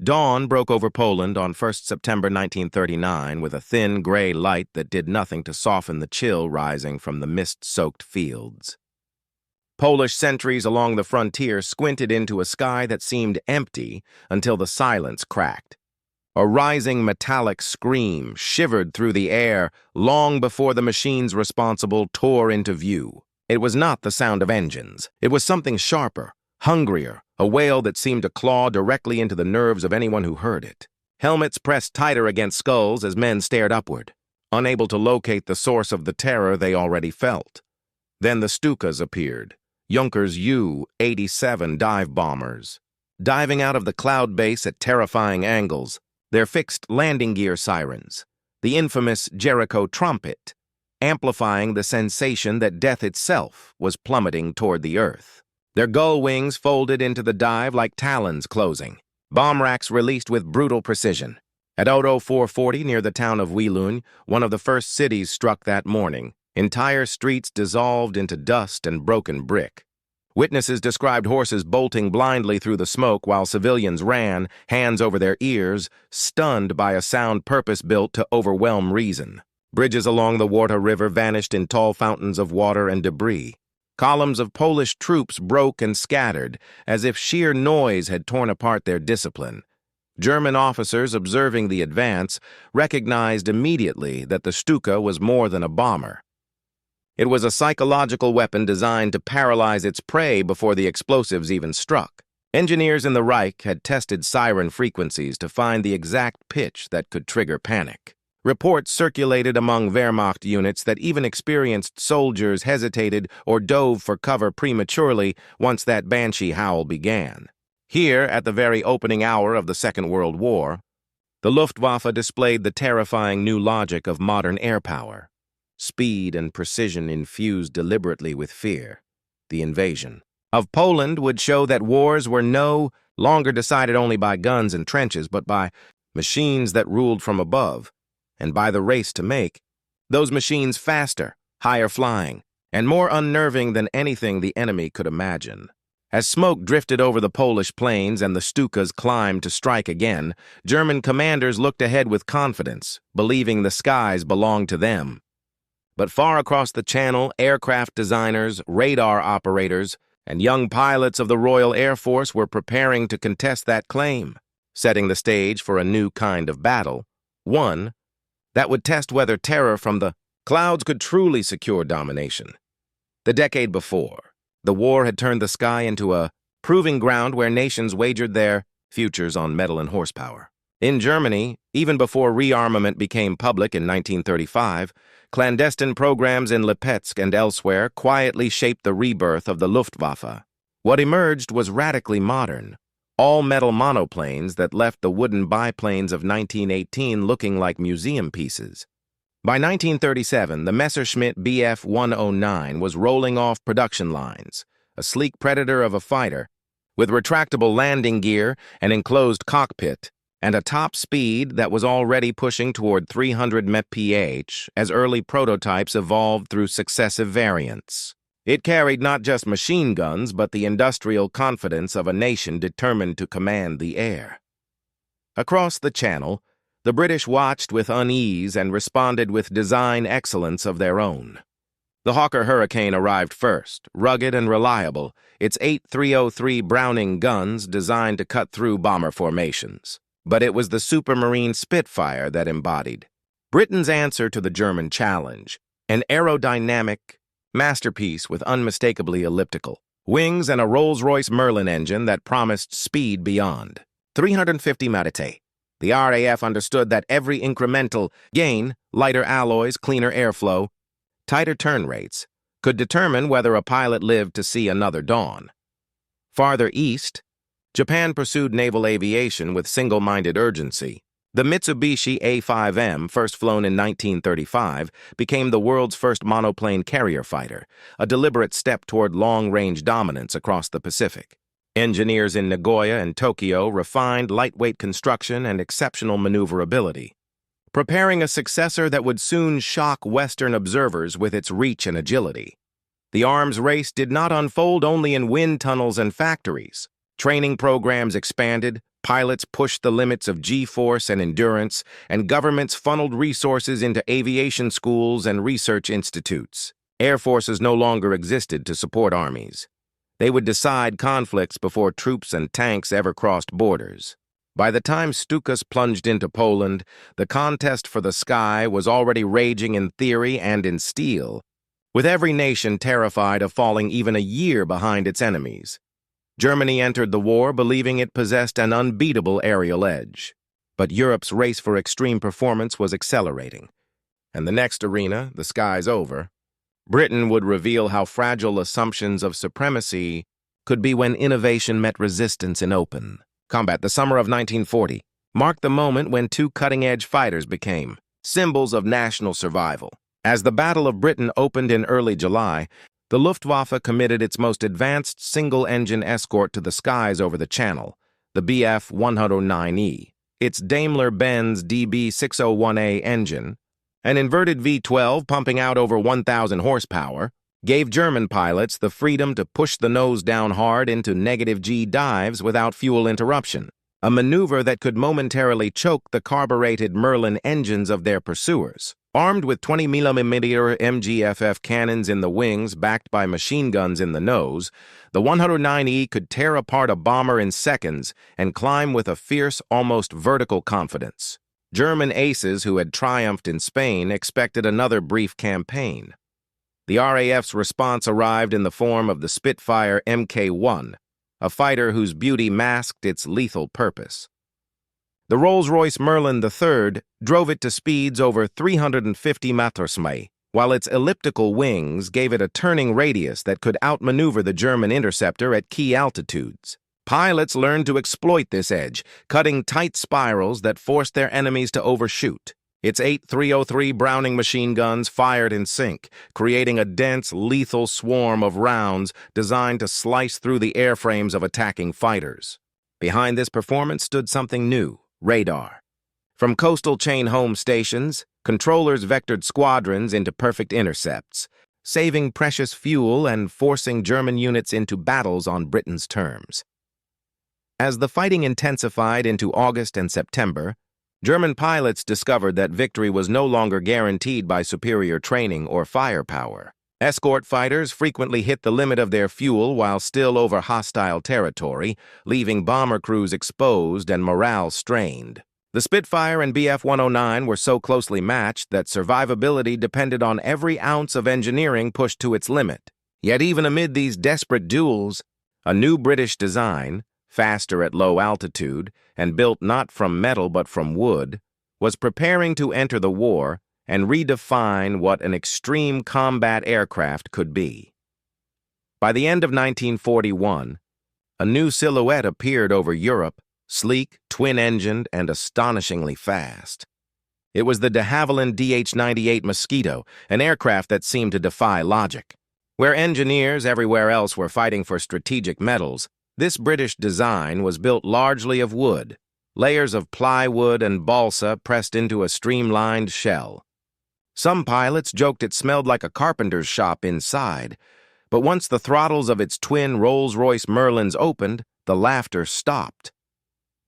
Dawn broke over Poland on 1st September 1939 with a thin gray light that did nothing to soften the chill rising from the mist-soaked fields. Polish sentries along the frontier squinted into a sky that seemed empty until the silence cracked. A rising metallic scream shivered through the air long before the machines responsible tore into view. It was not the sound of engines. It was something sharper, hungrier, a wail that seemed to claw directly into the nerves of anyone who heard it. Helmets pressed tighter against skulls as men stared upward, unable to locate the source of the terror they already felt. Then the Stukas appeared, Junkers U-87 dive bombers, diving out of the cloud base at terrifying angles, their fixed landing gear sirens, the infamous Jericho trumpet, amplifying the sensation that death itself was plummeting toward the earth. Their gull wings folded into the dive like talons closing, bomb racks released with brutal precision. At 0440 near the town of Wielun, one of the first cities struck that morning, entire streets dissolved into dust and broken brick. Witnesses described horses bolting blindly through the smoke while civilians ran, hands over their ears, stunned by a sound purpose-built to overwhelm reason. Bridges along the Warta River vanished in tall fountains of water and debris. Columns of Polish troops broke and scattered, as if sheer noise had torn apart their discipline. German officers observing the advance recognized immediately that the Stuka was more than a bomber. It was a psychological weapon designed to paralyze its prey before the explosives even struck. Engineers in the Reich had tested siren frequencies to find the exact pitch that could trigger panic. Reports circulated among Wehrmacht units that even experienced soldiers hesitated or dove for cover prematurely once that banshee howl began. Here, at the very opening hour of the Second World War, the Luftwaffe displayed the terrifying new logic of modern air power. Speed and precision infused deliberately with fear. The invasion of Poland would show that wars were no longer decided only by guns and trenches, but by machines that ruled from above, and by the race to make those machines faster, higher flying, and more unnerving than anything the enemy could imagine. As smoke drifted over the Polish plains and the Stukas climbed to strike again, German commanders looked ahead with confidence, believing the skies belonged to them. But far across the channel, aircraft designers, radar operators, and young pilots of the Royal Air Force were preparing to contest that claim, setting the stage for a new kind of battle, one that would test whether terror from the clouds could truly secure domination. The decade before, the war had turned the sky into a proving ground where nations wagered their futures on metal and horsepower. In Germany, even before rearmament became public in 1935, clandestine programs in Lipetsk and elsewhere quietly shaped the rebirth of the Luftwaffe. What emerged was radically modern, all-metal monoplanes that left the wooden biplanes of 1918 looking like museum pieces. By 1937, the Messerschmitt Bf 109 was rolling off production lines, a sleek predator of a fighter, with retractable landing gear, an enclosed cockpit, and a top speed that was already pushing toward 300 mph as early prototypes evolved through successive variants. It carried not just machine guns, but the industrial confidence of a nation determined to command the air. Across the channel, the British watched with unease and responded with design excellence of their own. The Hawker Hurricane arrived first, rugged and reliable, its 8.303 Browning guns designed to cut through bomber formations. But it was the Supermarine Spitfire that embodied Britain's answer to the German challenge, an aerodynamic masterpiece with unmistakably elliptical wings and a Rolls-Royce Merlin engine that promised speed beyond 350 mph. The RAF understood that every incremental gain, lighter alloys, cleaner airflow, tighter turn rates, could determine whether a pilot lived to see another dawn. Farther east, Japan pursued naval aviation with single-minded urgency. The Mitsubishi A5M, first flown in 1935, became the world's first monoplane carrier fighter, a deliberate step toward long-range dominance across the Pacific. Engineers in Nagoya and Tokyo refined lightweight construction and exceptional maneuverability, preparing a successor that would soon shock Western observers with its reach and agility. The arms race did not unfold only in wind tunnels and factories. Training programs expanded, Pilots pushed the limits of G-force and endurance, and governments funneled resources into aviation schools and research institutes. Air forces no longer existed to support armies. They would decide conflicts before troops and tanks ever crossed borders. By the time Stukas plunged into Poland, the contest for the sky was already raging in theory and in steel, with every nation terrified of falling even a year behind its enemies. Germany entered the war believing it possessed an unbeatable aerial edge. But Europe's race for extreme performance was accelerating. And the next arena, the skies over, Britain would reveal how fragile assumptions of supremacy could be when innovation met resistance in open combat. The summer of 1940 marked the moment when two cutting-edge fighters became symbols of national survival. As the Battle of Britain opened in early July, the Luftwaffe committed its most advanced single-engine escort to the skies over the Channel, the Bf 109E. Its Daimler-Benz DB601A engine, an inverted V12 pumping out over 1,000 horsepower, gave German pilots the freedom to push the nose down hard into -G dives without fuel interruption, a maneuver that could momentarily choke the carbureted Merlin engines of their pursuers. Armed with 20mm MGFF cannons in the wings backed by machine guns in the nose, the 109E could tear apart a bomber in seconds and climb with a fierce, almost vertical confidence. German aces who had triumphed in Spain expected another brief campaign. The RAF's response arrived in the form of the Spitfire Mk1, a fighter whose beauty masked its lethal purpose. The Rolls-Royce Merlin III drove it to speeds over 350 Messerschmitt, while its elliptical wings gave it a turning radius that could outmaneuver the German interceptor at key altitudes. Pilots learned to exploit this edge, cutting tight spirals that forced their enemies to overshoot. Its 8.303 Browning machine guns fired in sync, creating a dense, lethal swarm of rounds designed to slice through the airframes of attacking fighters. Behind this performance stood something new: radar. From coastal chain home stations, controllers vectored squadrons into perfect intercepts, saving precious fuel and forcing German units into battles on Britain's terms. As the fighting intensified into August and September, German pilots discovered that victory was no longer guaranteed by superior training or firepower. Escort fighters frequently hit the limit of their fuel while still over hostile territory, leaving bomber crews exposed and morale strained. The Spitfire and Bf 109 were so closely matched that survivability depended on every ounce of engineering pushed to its limit. Yet even amid these desperate duels, a new British design, faster at low altitude, and built not from metal but from wood, was preparing to enter the war and redefine what an extreme combat aircraft could be. By the end of 1941, a new silhouette appeared over Europe, sleek, twin-engined, and astonishingly fast. It was the de Havilland DH-98 Mosquito, an aircraft that seemed to defy logic. Where engineers everywhere else were fighting for strategic metals, this British design was built largely of wood, layers of plywood and balsa pressed into a streamlined shell. Some pilots joked it smelled like a carpenter's shop inside, but once the throttles of its twin Rolls-Royce Merlins opened, the laughter stopped.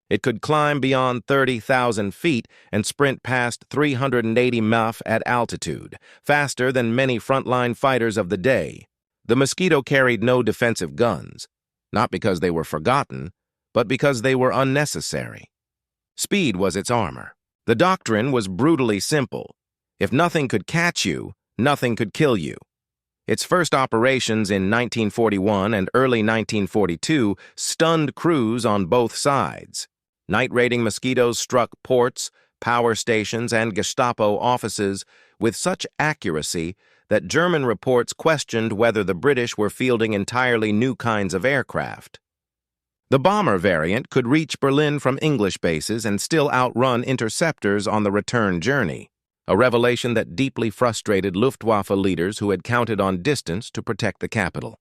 It could climb beyond 30,000 feet and sprint past 380 mph at altitude, faster than many frontline fighters of the day. The Mosquito carried no defensive guns, not because they were forgotten, but because they were unnecessary. Speed was its armor. The doctrine was brutally simple. If nothing could catch you, nothing could kill you. Its first operations in 1941 and early 1942 stunned crews on both sides. Night-raiding Mosquitoes struck ports, power stations, and Gestapo offices with such accuracy that German reports questioned whether the British were fielding entirely new kinds of aircraft. The bomber variant could reach Berlin from English bases and still outrun interceptors on the return journey, a revelation that deeply frustrated Luftwaffe leaders who had counted on distance to protect the capital.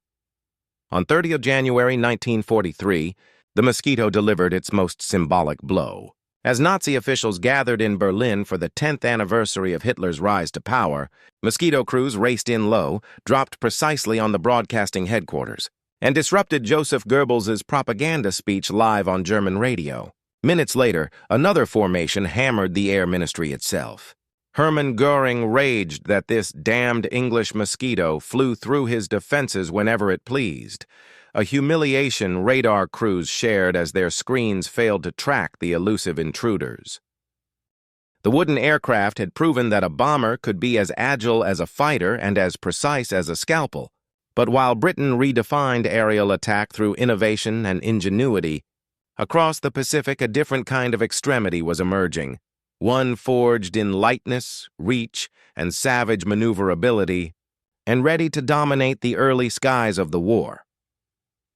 On 30 January 1943, the Mosquito delivered its most symbolic blow. As Nazi officials gathered in Berlin for the 10th anniversary of Hitler's rise to power, Mosquito crews raced in low, dropped precisely on the broadcasting headquarters, and disrupted Joseph Goebbels' propaganda speech live on German radio. Minutes later, another formation hammered the Air Ministry itself. Hermann Göring raged that this damned English mosquito flew through his defenses whenever it pleased, a humiliation radar crews shared as their screens failed to track the elusive intruders. The wooden aircraft had proven that a bomber could be as agile as a fighter and as precise as a scalpel, but while Britain redefined aerial attack through innovation and ingenuity, across the Pacific a different kind of extremity was emerging, one forged in lightness, reach, and savage maneuverability, and ready to dominate the early skies of the war.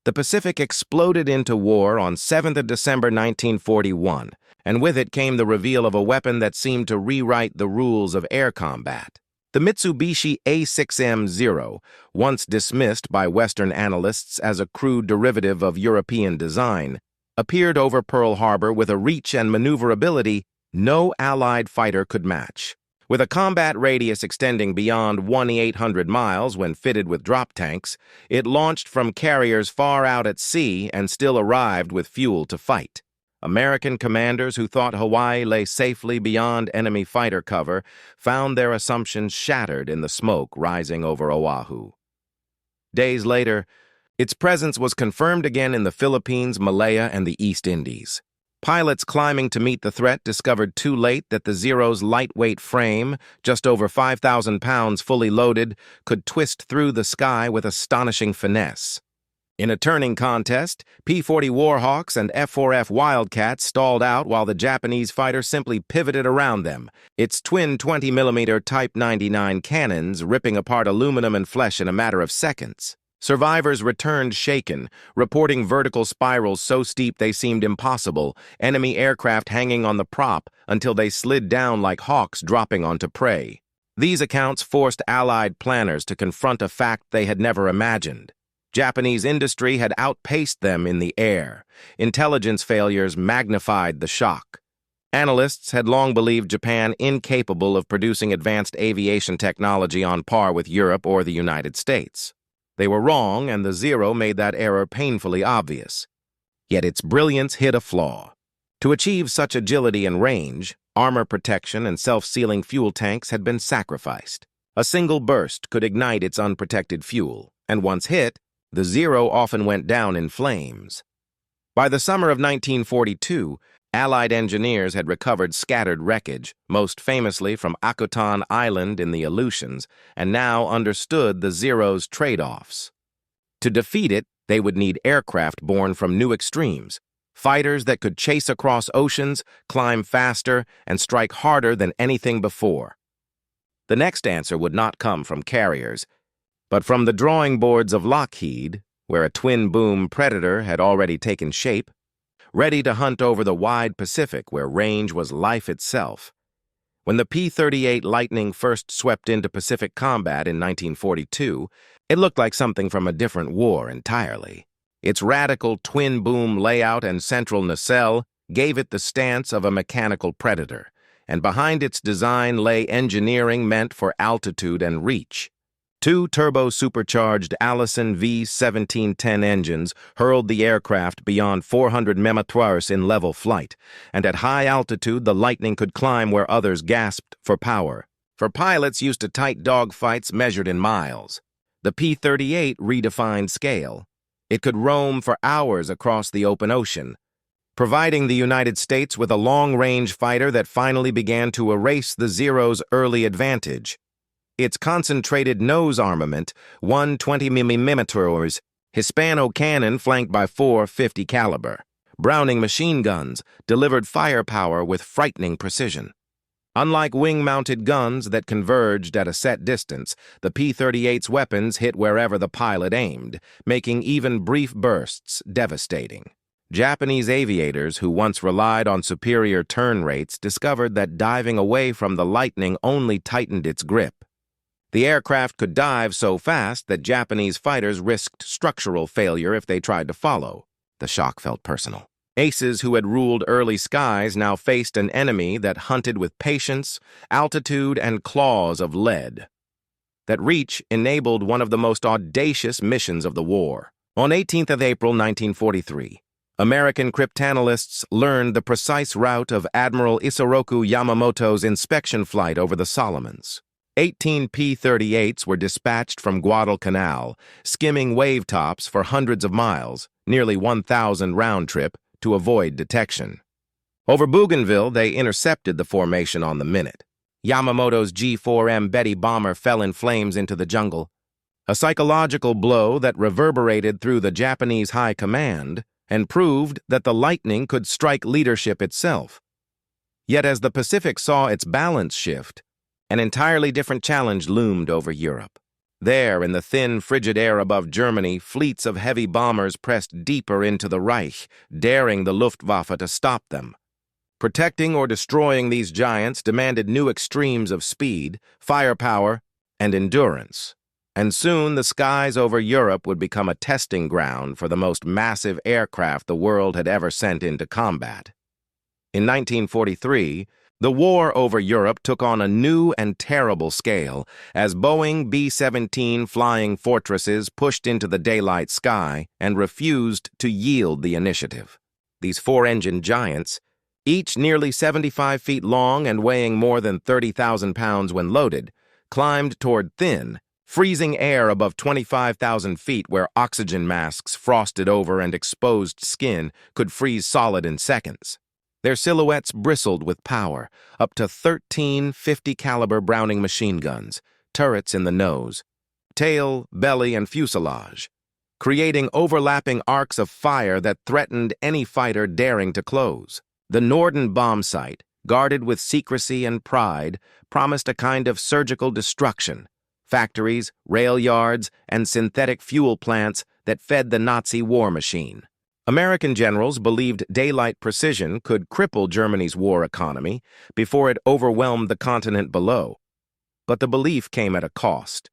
The Pacific exploded into war on 7th of December 1941, and with it came the reveal of a weapon that seemed to rewrite the rules of air combat. The Mitsubishi A6M Zero, once dismissed by Western analysts as a crude derivative of European design, appeared over Pearl Harbor with a reach and maneuverability no Allied fighter could match. With a combat radius extending beyond 1,800 miles when fitted with drop tanks, it launched from carriers far out at sea and still arrived with fuel to fight. American commanders who thought Hawaii lay safely beyond enemy fighter cover found their assumptions shattered in the smoke rising over Oahu. Days later, its presence was confirmed again in the Philippines, Malaya, and the East Indies. Pilots climbing to meet the threat discovered too late that the Zero's lightweight frame, just over 5,000 pounds fully loaded, could twist through the sky with astonishing finesse. In a turning contest, P-40 Warhawks and F-4F Wildcats stalled out while the Japanese fighter simply pivoted around them, its twin 20mm Type 99 cannons ripping apart aluminum and flesh in a matter of seconds. Survivors returned shaken, reporting vertical spirals so steep they seemed impossible, enemy aircraft hanging on the prop until they slid down like hawks dropping onto prey. These accounts forced Allied planners to confront a fact they had never imagined. Japanese industry had outpaced them in the air. Intelligence failures magnified the shock. Analysts had long believed Japan incapable of producing advanced aviation technology on par with Europe or the United States. They were wrong, and the Zero made that error painfully obvious. Yet its brilliance hid a flaw. To achieve such agility and range, armor protection and self-sealing fuel tanks had been sacrificed. A single burst could ignite its unprotected fuel, and once hit, the Zero often went down in flames. By the summer of 1942, Allied engineers had recovered scattered wreckage, most famously from Akutan Island in the Aleutians, and now understood the Zero's trade-offs. To defeat it, they would need aircraft born from new extremes, fighters that could chase across oceans, climb faster, and strike harder than anything before. The next answer would not come from carriers, but from the drawing boards of Lockheed, where a twin-boom Predator had already taken shape, ready to hunt over the wide Pacific where range was life itself. When the P-38 Lightning first swept into Pacific combat in 1942, it looked like something from a different war entirely. Its radical twin-boom layout and central nacelle gave it the stance of a mechanical Predator, and behind its design lay engineering meant for altitude and reach. Two turbo-supercharged Allison V1710 engines hurled the aircraft beyond 400 mph in level flight, and at high altitude the Lightning could climb where others gasped for power. For pilots used to tight dogfights measured in miles, the P-38 redefined scale. It could roam for hours across the open ocean, providing the United States with a long-range fighter that finally began to erase the Zero's early advantage. Its concentrated nose armament, one 20mm Hispano cannon flanked by four 50 caliber Browning machine guns, delivered firepower with frightening precision. Unlike wing-mounted guns that converged at a set distance, the P-38's weapons hit wherever the pilot aimed, making even brief bursts devastating. Japanese aviators who once relied on superior turn rates discovered that diving away from the Lightning only tightened its grip. The aircraft could dive so fast that Japanese fighters risked structural failure if they tried to follow. The shock felt personal. Aces who had ruled early skies now faced an enemy that hunted with patience, altitude, and claws of lead. That reach enabled one of the most audacious missions of the war. On 18th of April 1943, American cryptanalysts learned the precise route of Admiral Isoroku Yamamoto's inspection flight over the Solomons. 18 P-38s were dispatched from Guadalcanal, skimming wave tops for hundreds of miles, nearly 1,000 round trip, to avoid detection. Over Bougainville, they intercepted the formation on the minute. Yamamoto's G-4M Betty bomber fell in flames into the jungle, a psychological blow that reverberated through the Japanese high command and proved that the lightning could strike leadership itself. Yet as the Pacific saw its balance shift, an entirely different challenge loomed over Europe. There, in the thin, frigid air above Germany, fleets of heavy bombers pressed deeper into the Reich, daring the Luftwaffe to stop them. Protecting or destroying these giants demanded new extremes of speed, firepower, and endurance. And soon the skies over Europe would become a testing ground for the most massive aircraft the world had ever sent into combat. In 1943, the war over Europe took on a new and terrible scale as Boeing B-17 flying fortresses pushed into the daylight sky and refused to yield the initiative. These four-engine giants, each nearly 75 feet long and weighing more than 30,000 pounds when loaded, climbed toward thin, freezing air above 25,000 feet where oxygen masks frosted over and exposed skin could freeze solid in seconds. Their silhouettes bristled with power, up to 13 50-caliber Browning machine guns, turrets in the nose, tail, belly, and fuselage, creating overlapping arcs of fire that threatened any fighter daring to close. The Norden bomb site, guarded with secrecy and pride, promised a kind of surgical destruction. Factories, rail yards, and synthetic fuel plants that fed the Nazi war machine. American generals believed daylight precision could cripple Germany's war economy before it overwhelmed the continent below. But the belief came at a cost.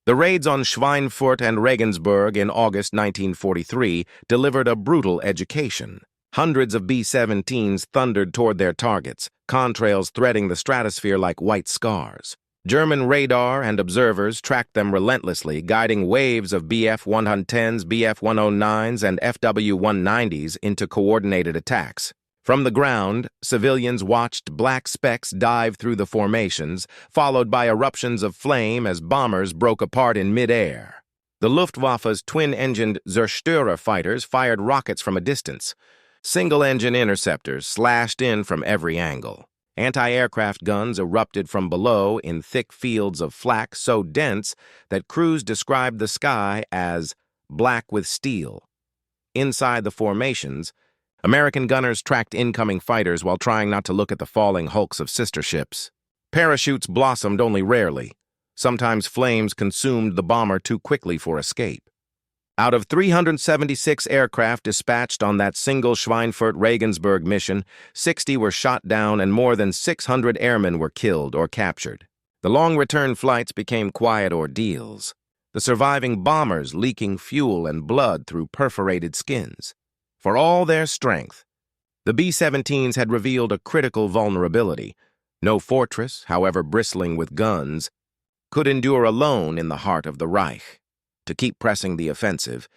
The raids on Schweinfurt and Regensburg in August 1943 delivered a brutal education. Hundreds of B-17s thundered toward their targets, contrails threading the stratosphere like white scars. German radar and observers tracked them relentlessly, guiding waves of Bf-110s, Bf-109s, and Fw-190s into coordinated attacks. From the ground, civilians watched black specks dive through the formations, followed by eruptions of flame as bombers broke apart in mid-air. The Luftwaffe's twin-engined Zerstörer fighters fired rockets from a distance. Single-engine interceptors slashed in from every angle. Anti-aircraft guns erupted from below in thick fields of flak so dense that crews described the sky as black with steel. Inside the formations, American gunners tracked incoming fighters while trying not to look at the falling hulks of sister ships. Parachutes blossomed only rarely. Sometimes flames consumed the bomber too quickly for escape. Out of 376 aircraft dispatched on that single Schweinfurt-Regensburg mission, 60 were shot down and more than 600 airmen were killed or captured. The long-return flights became quiet ordeals, the surviving bombers leaking fuel and blood through perforated skins. For all their strength, the B-17s had revealed a critical vulnerability. No fortress, however bristling with guns, could endure alone in the heart of the Reich. To keep pressing the offensive,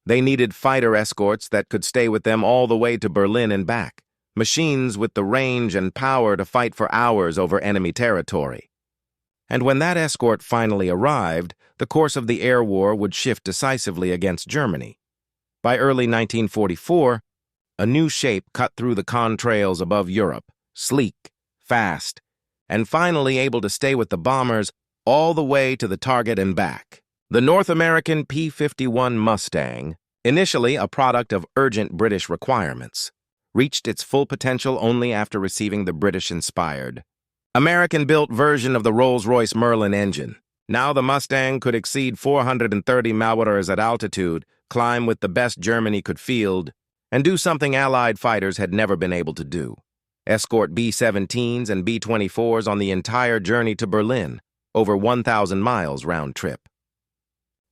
they needed fighter escorts that could stay with them all the way to Berlin and back, machines with the range and power to fight for hours over enemy territory. And when that escort finally arrived, the course of the air war would shift decisively against Germany. By early 1944, a new shape cut through the contrails above Europe, sleek, fast, and finally able to stay with the bombers all the way to the target and back. The North American P-51 Mustang, initially a product of urgent British requirements, reached its full potential only after receiving the British-inspired American-built version of the Rolls-Royce Merlin engine. Now the Mustang could exceed 430 mph at altitude, climb with the best Germany could field, and do something Allied fighters had never been able to do: escort B-17s and B-24s on the entire journey to Berlin, over 1,000 miles round trip.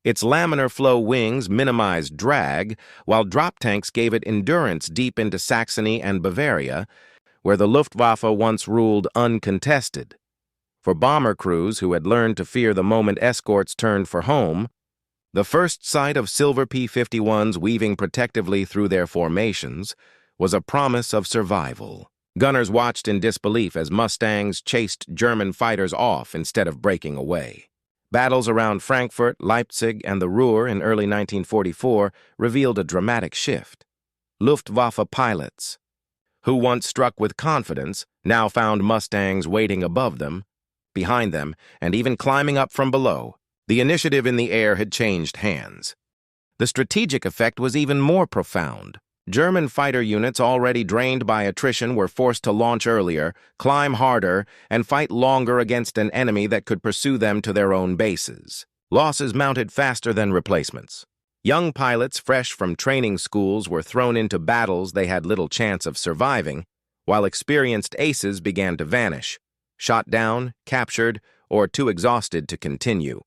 Its laminar flow wings minimized drag, while drop tanks gave it endurance deep into Saxony and Bavaria, where the Luftwaffe once ruled uncontested. For bomber crews who had learned to fear the moment escorts turned for home, The first sight of silver P-51s weaving protectively through their formations was a promise of survival. Gunners watched in disbelief as Mustangs chased German fighters off instead of breaking away. Battles around Frankfurt, Leipzig, and the Ruhr in early 1944 revealed a dramatic shift. Luftwaffe pilots, who once struck with confidence, now found Mustangs waiting above them, behind them, and even climbing up from below. The initiative in the air had changed hands. The strategic effect was even more profound. German fighter units already drained by attrition were forced to launch earlier, climb harder, and fight longer against an enemy that could pursue them to their own bases. Losses mounted faster than replacements. Young pilots fresh from training schools were thrown into battles they had little chance of surviving, while experienced aces began to vanish, shot down, captured, or too exhausted to continue.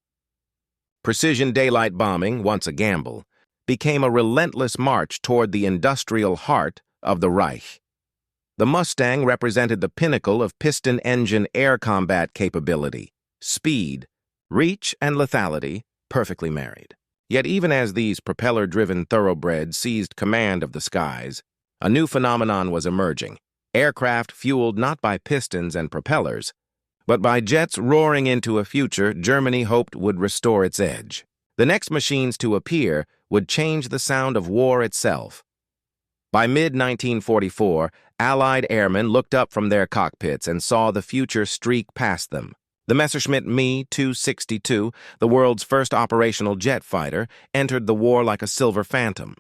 Precision daylight bombing, once a gamble, became a relentless march toward the industrial heart of the Reich. The Mustang represented the pinnacle of piston-engine air combat capability, speed, reach, and lethality, perfectly married. Yet even as these propeller-driven thoroughbreds seized command of the skies, a new phenomenon was emerging, aircraft fueled not by pistons and propellers, but by jets roaring into a future Germany hoped would restore its edge. The next machines to appear would change the sound of war itself. By mid-1944, Allied airmen looked up from their cockpits and saw the future streak past them. The Messerschmitt Me 262, the world's first operational jet fighter, entered the war like a silver phantom.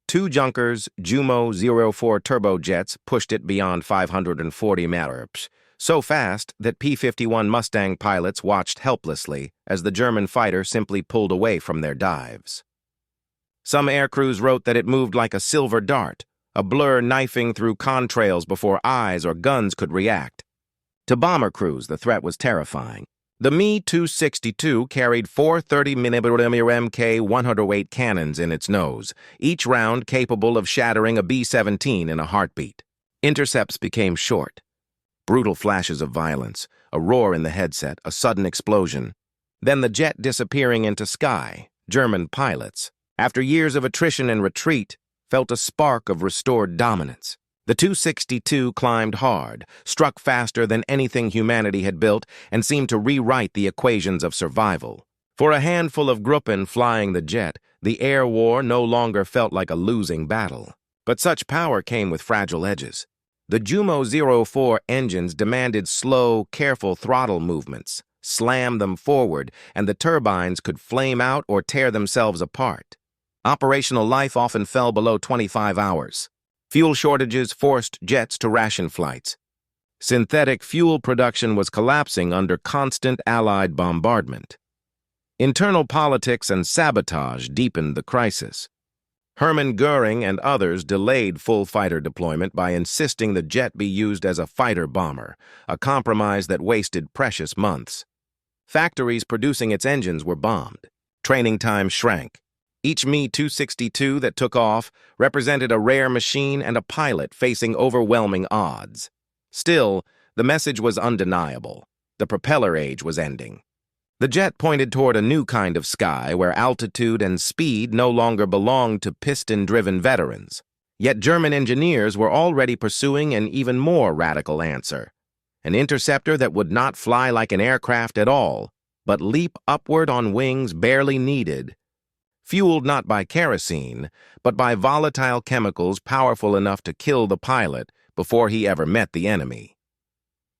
Two Junkers Jumo 04 turbojets pushed it beyond 540 mph, so fast that P-51 Mustang pilots watched helplessly as the German fighter simply pulled away from their dives. Some aircrews wrote that it moved like a silver dart, a blur knifing through contrails before eyes or guns could react. To bomber crews, the threat was terrifying. The Me 262 carried four 30mm Mk-108 cannons in its nose, each round capable of shattering a B-17 in a heartbeat. Intercepts became short. Brutal flashes of violence, a roar in the headset, a sudden explosion. Then the jet disappearing into sky. German pilots, after years of attrition and retreat, felt a spark of restored dominance. The 262 climbed hard, struck faster than anything humanity had built, and seemed to rewrite the equations of survival. For a handful of Gruppen flying the jet, the air war no longer felt like a losing battle. But such power came with fragile edges. The Jumo 04 engines demanded slow, careful throttle movements. Slam them forward, and the turbines could flame out or tear themselves apart. Operational life often fell below 25 hours. Fuel shortages forced jets to ration flights. Synthetic fuel production was collapsing under constant Allied bombardment. Internal politics and sabotage deepened the crisis. Hermann Göring and others delayed full fighter deployment by insisting the jet be used as a fighter bomber, a compromise that wasted precious months. Factories producing its engines were bombed. Training time shrank. Each Me 262 that took off represented a rare machine and a pilot facing overwhelming odds. Still, the message was undeniable. The propeller age was ending. The jet pointed toward a new kind of sky where altitude and speed no longer belonged to piston-driven veterans. Yet German engineers were already pursuing an even more radical answer. An interceptor that would not fly like an aircraft at all, but leap upward on wings barely needed. Fueled not by kerosene, but by volatile chemicals powerful enough to kill the pilot before he ever met the enemy.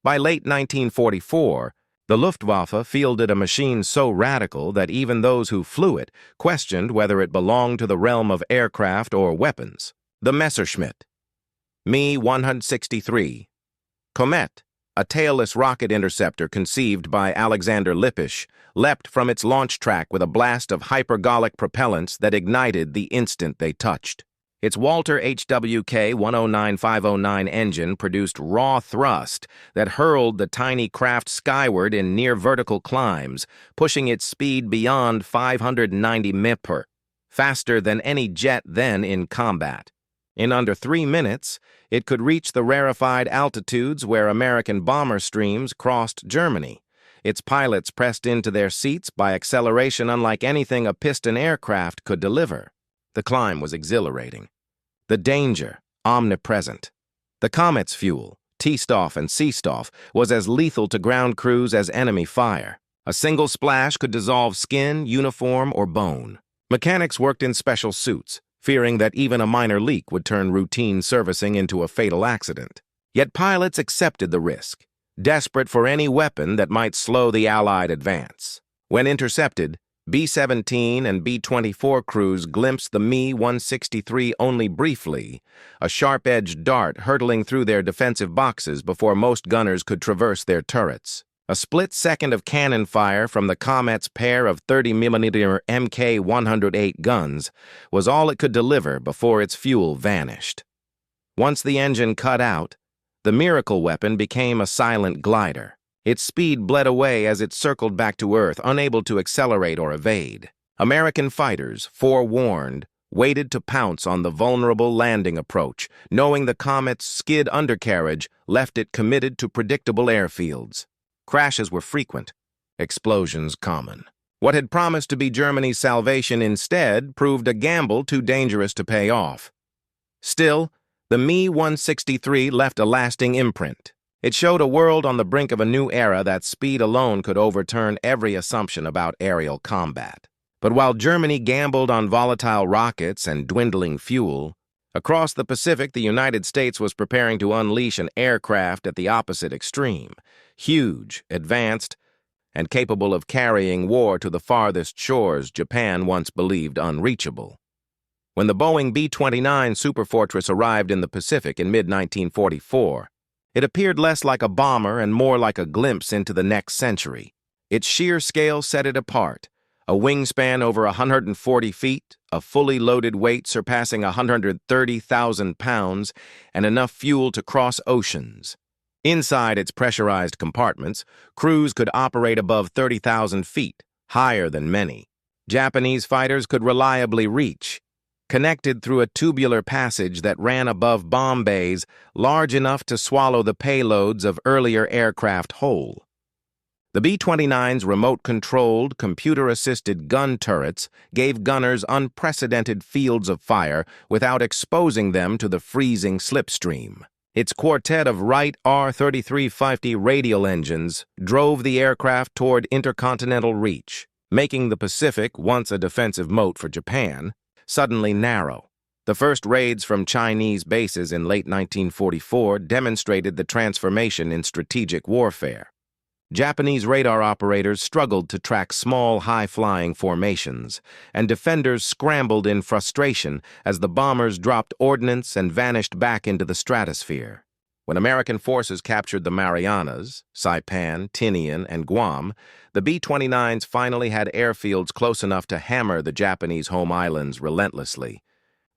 By late 1944, the Luftwaffe fielded a machine so radical that even those who flew it questioned whether it belonged to the realm of aircraft or weapons. The Messerschmitt Me 163. Komet, a tailless rocket interceptor conceived by Alexander Lippisch, leapt from its launch track with a blast of hypergolic propellants that ignited the instant they touched. Its Walter HWK 109509 engine produced raw thrust that hurled the tiny craft skyward in near-vertical climbs, pushing its speed beyond 590 mph, faster than any jet then in combat. In under 3 minutes, it could reach the rarefied altitudes where American bomber streams crossed Germany. its pilots pressed into their seats by acceleration unlike anything a piston aircraft could deliver. The climb was exhilarating. The danger, omnipresent. The Komet's fuel, T-Stoff and C-Stoff, was as lethal to ground crews as enemy fire. A single splash could dissolve skin, uniform, or bone. Mechanics worked in special suits, fearing that even a minor leak would turn routine servicing into a fatal accident. Yet pilots accepted the risk, desperate for any weapon that might slow the Allied advance. When intercepted, B-17 and B-24 crews glimpsed the Me-163 only briefly, a sharp-edged dart hurtling through their defensive boxes before most gunners could traverse their turrets. A split second of cannon fire from the Komet's pair of 30mm Mk-108 guns was all it could deliver before its fuel vanished. Once the engine cut out, the miracle weapon became a silent glider. Its speed bled away as it circled back to Earth, unable to accelerate or evade. American fighters, forewarned, waited to pounce on the vulnerable landing approach, knowing the Komet's skid undercarriage left it committed to predictable airfields. Crashes were frequent, explosions common. What had promised to be Germany's salvation instead proved a gamble too dangerous to pay off. Still, the Me-163 left a lasting imprint. It showed a world on the brink of a new era that speed alone could overturn every assumption about aerial combat. But while Germany gambled on volatile rockets and dwindling fuel, across the Pacific the United States was preparing to unleash an aircraft at the opposite extreme, huge, advanced, and capable of carrying war to the farthest shores Japan once believed unreachable. When the Boeing B-29 Superfortress arrived in the Pacific in mid-1944, it appeared less like a bomber and more like a glimpse into the next century. Its sheer scale set it apart. A wingspan over 140 feet, a fully loaded weight surpassing 130,000 pounds, and enough fuel to cross oceans. Inside its pressurized compartments, crews could operate above 30,000 feet, higher than many. Japanese fighters could reliably reach, connected through a tubular passage that ran above bomb bays large enough to swallow the payloads of earlier aircraft whole. The B-29's remote-controlled, computer-assisted gun turrets gave gunners unprecedented fields of fire without exposing them to the freezing slipstream. Its quartet of Wright R-3350 radial engines drove the aircraft toward intercontinental reach, making the Pacific, once a defensive moat for Japan, suddenly narrow. The first raids from Chinese bases in late 1944 demonstrated the transformation in strategic warfare. Japanese radar operators struggled to track small, high-flying formations, and defenders scrambled in frustration as the bombers dropped ordnance and vanished back into the stratosphere. When American forces captured the Marianas, Saipan, Tinian, and Guam, the B-29s finally had airfields close enough to hammer the Japanese home islands relentlessly.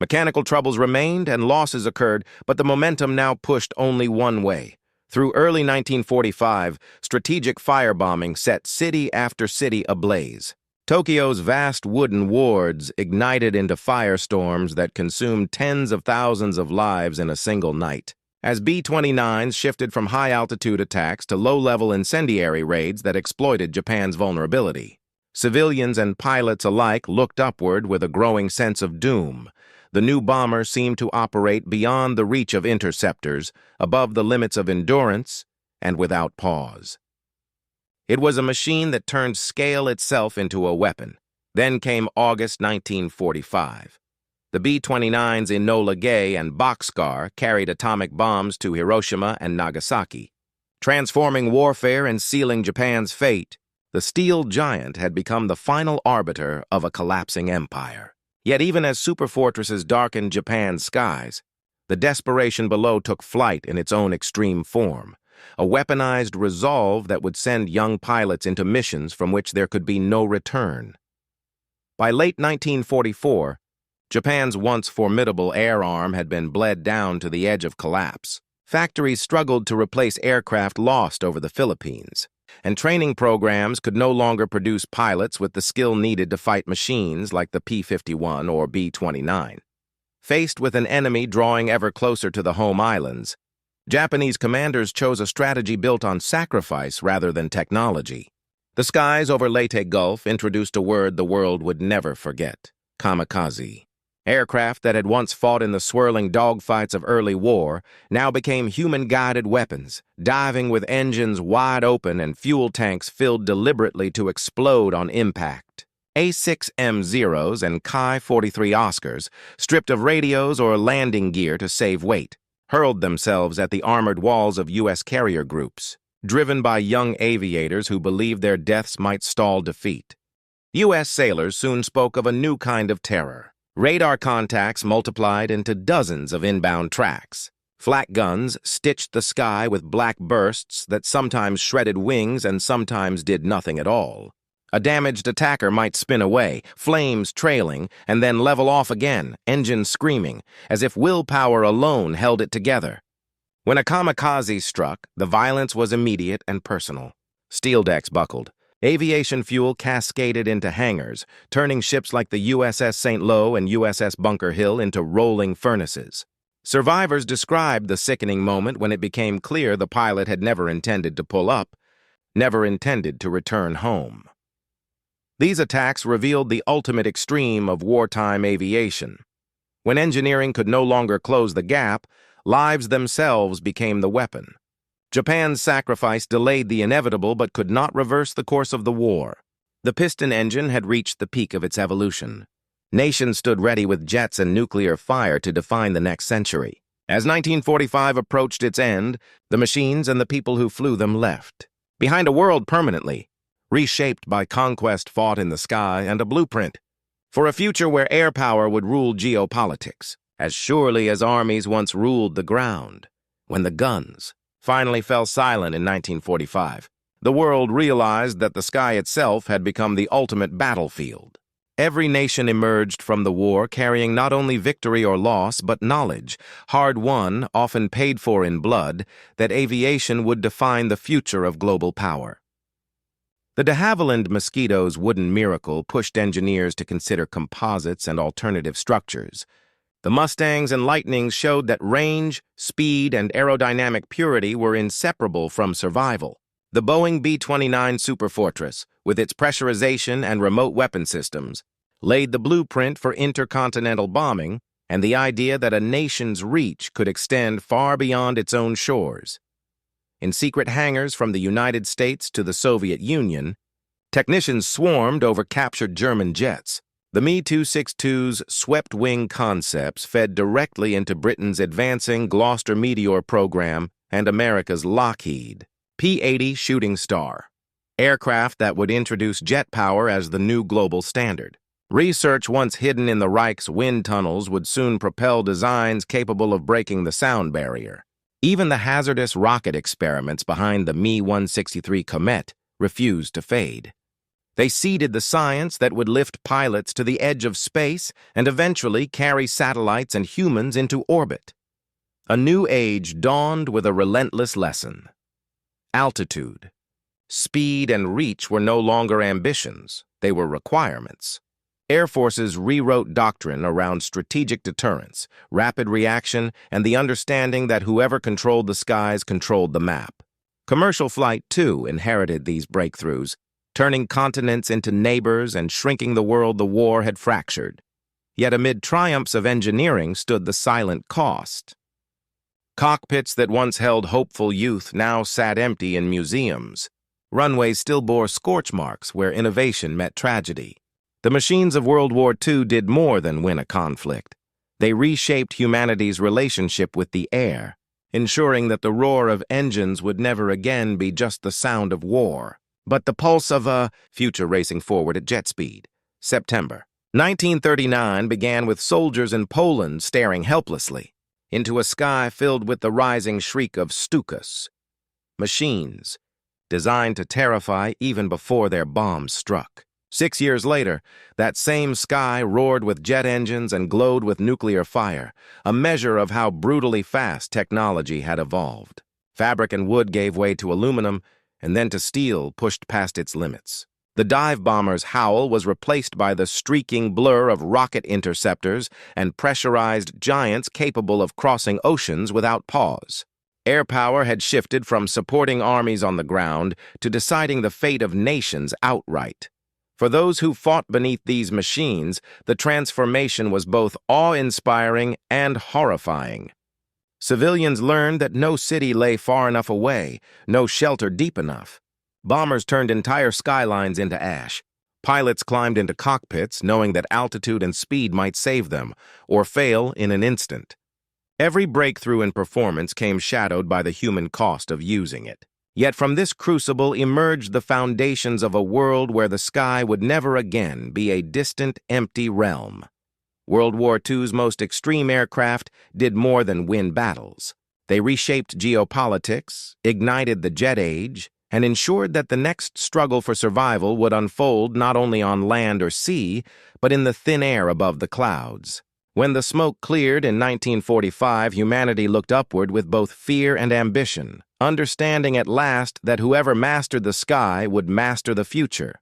Mechanical troubles remained and losses occurred, but the momentum now pushed only one way. Through early 1945, strategic firebombing set city after city ablaze. Tokyo's vast wooden wards ignited into firestorms that consumed tens of thousands of lives in a single night. As B-29s shifted from high-altitude attacks to low-level incendiary raids that exploited Japan's vulnerability, civilians and pilots alike looked upward with a growing sense of doom. The new bomber seemed to operate beyond the reach of interceptors, above the limits of endurance, and without pause. It was a machine that turned scale itself into a weapon. Then came August 1945. The B-29's Enola Gay and Bockscar carried atomic bombs to Hiroshima and Nagasaki. Transforming warfare and sealing Japan's fate, the steel giant had become the final arbiter of a collapsing empire. Yet even as superfortresses darkened Japan's skies, the desperation below took flight in its own extreme form, a weaponized resolve that would send young pilots into missions from which there could be no return. By late 1944, Japan's once formidable air arm had been bled down to the edge of collapse. Factories struggled to replace aircraft lost over the Philippines, and training programs could no longer produce pilots with the skill needed to fight machines like the P-51 or B-29. Faced with an enemy drawing ever closer to the home islands, Japanese commanders chose a strategy built on sacrifice rather than technology. The skies over Leyte Gulf introduced a word the world would never forget: kamikaze. Aircraft that had once fought in the swirling dogfights of early war now became human-guided weapons, diving with engines wide open and fuel tanks filled deliberately to explode on impact. A6M Zeros and Ki-43 Oscars, stripped of radios or landing gear to save weight, hurled themselves at the armored walls of U.S. carrier groups, driven by young aviators who believed their deaths might stall defeat. U.S. sailors soon spoke of a new kind of terror. Radar contacts multiplied into dozens of inbound tracks. Flak guns stitched the sky with black bursts that sometimes shredded wings and sometimes did nothing at all. A damaged attacker might spin away, flames trailing, and then level off again, engines screaming, as if willpower alone held it together. When a kamikaze struck, the violence was immediate and personal. Steel decks buckled. Aviation fuel cascaded into hangars, turning ships like the USS St. Lo and USS Bunker Hill into rolling furnaces. Survivors described the sickening moment when it became clear the pilot had never intended to pull up, never intended to return home. These attacks revealed the ultimate extreme of wartime aviation. When engineering could no longer close the gap, lives themselves became the weapon. Japan's sacrifice delayed the inevitable but could not reverse the course of the war. The piston engine had reached the peak of its evolution. Nations stood ready with jets and nuclear fire to define the next century. As 1945 approached its end, the machines and the people who flew them left behind a world permanently reshaped by conquest fought in the sky and a blueprint for a future where air power would rule geopolitics, as surely as armies once ruled the ground. When the guns finally fell silent in 1945, the world realized that the sky itself had become the ultimate battlefield. Every nation emerged from the war carrying not only victory or loss, but knowledge, hard-won, often paid for in blood, that aviation would define the future of global power. The de Havilland Mosquito's wooden miracle pushed engineers to consider composites and alternative structures. The Mustangs and Lightnings showed that range, speed, and aerodynamic purity were inseparable from survival. The Boeing B-29 Superfortress, with its pressurization and remote weapon systems, laid the blueprint for intercontinental bombing and the idea that a nation's reach could extend far beyond its own shores. In secret hangars from the United States to the Soviet Union, technicians swarmed over captured German jets. The Me-262's swept-wing concepts fed directly into Britain's advancing Gloucester Meteor program and America's Lockheed P-80 Shooting Star, aircraft that would introduce jet power as the new global standard. Research once hidden in the Reich's wind tunnels would soon propel designs capable of breaking the sound barrier. Even the hazardous rocket experiments behind the Me-163 Komet refused to fade. They seeded the science that would lift pilots to the edge of space and eventually carry satellites and humans into orbit. A new age dawned with a relentless lesson. Altitude, speed, and reach were no longer ambitions, they were requirements. Air forces rewrote doctrine around strategic deterrence, rapid reaction, and the understanding that whoever controlled the skies controlled the map. Commercial flight, too, inherited these breakthroughs, turning continents into neighbors and shrinking the world the war had fractured. Yet amid triumphs of engineering stood the silent cost. Cockpits that once held hopeful youth now sat empty in museums. Runways still bore scorch marks where innovation met tragedy. The machines of World War II did more than win a conflict. They reshaped humanity's relationship with the air, ensuring that the roar of engines would never again be just the sound of war, but the pulse of a future racing forward at jet speed. September 1939 began with soldiers in Poland staring helplessly into a sky filled with the rising shriek of Stukas, machines designed to terrify even before their bombs struck. 6 years later, that same sky roared with jet engines and glowed with nuclear fire, a measure of how brutally fast technology had evolved. Fabric and wood gave way to aluminum, and then to steel pushed past its limits. The dive bomber's howl was replaced by the streaking blur of rocket interceptors and pressurized giants capable of crossing oceans without pause. Air power had shifted from supporting armies on the ground to deciding the fate of nations outright. For those who fought beneath these machines, the transformation was both awe-inspiring and horrifying. Civilians learned that no city lay far enough away, no shelter deep enough. Bombers turned entire skylines into ash. Pilots climbed into cockpits, knowing that altitude and speed might save them, or fail in an instant. Every breakthrough in performance came shadowed by the human cost of using it. Yet from this crucible emerged the foundations of a world where the sky would never again be a distant, empty realm. World War II's most extreme aircraft did more than win battles. They reshaped geopolitics, ignited the jet age, and ensured that the next struggle for survival would unfold not only on land or sea, but in the thin air above the clouds. When the smoke cleared in 1945, humanity looked upward with both fear and ambition, understanding at last that whoever mastered the sky would master the future.